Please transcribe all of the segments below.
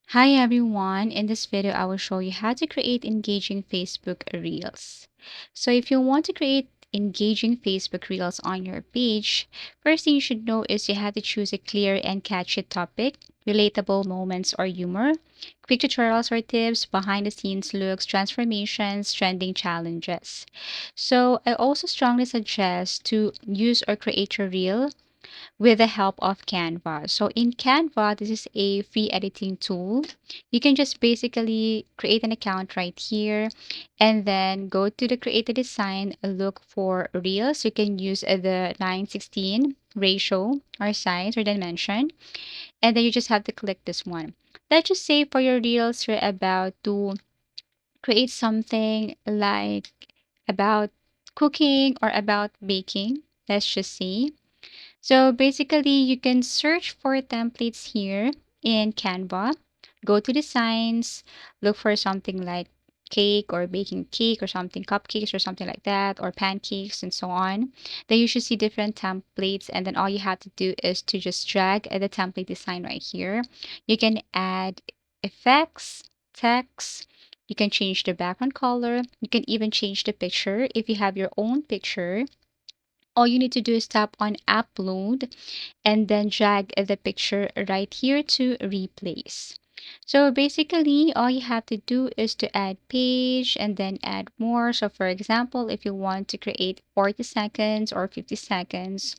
Hi everyone, in this video I will show you how to create engaging Facebook Reels. So if you want to create engaging Facebook Reels on your page, first thing you should know is you have to choose a clear and catchy topic, relatable moments or humor, quick tutorials or tips, behind the scenes looks, transformations, trending challenges. So I also strongly suggest to use or create your reel with the help of Canva. So in Canva, this is a free editing tool. You can just basically create an account right here and then go to the create a design, look for reels. You can use the 9:16 ratio or size or dimension, and then you just have to click this one. Let's just say for your reels, you're about to create something like about cooking or about baking. Let's just say. So basically, you can search for templates here in Canva. Go to designs, look for something like cake or baking cake or something, cupcakes or something like that, or pancakes and so on. Then you should see different templates, and then all you have to do is to just drag the template design right here. You can add effects, text. You can change the background color. You can even change the picture if you have your own picture. All you need to do is tap on upload and then drag the picture right here to replace. So basically, all you have to do is to add page and then add more. So for example, if you want to create 40 seconds or 50 seconds,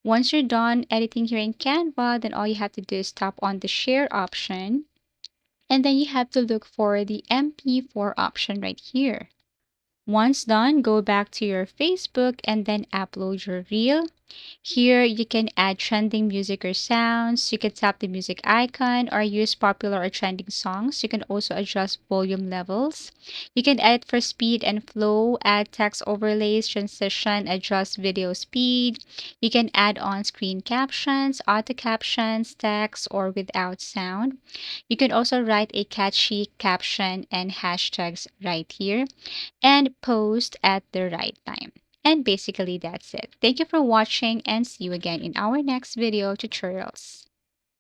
once you're done editing here in Canva, then all you have to do is tap on the share option. And then you have to look for the MP4 option right here. Once done, go back to your Facebook and then upload your reel. Here, you can add trending music or sounds. You can tap the music icon or use popular or trending songs. You can also adjust volume levels. You can edit for speed and flow, add text overlays, transition, adjust video speed. You can add on screen captions, auto captions, text, or without sound. You can also write a catchy caption and hashtags right here and post at the right time. And basically that's it. Thank you for watching and see you again in our next video tutorials.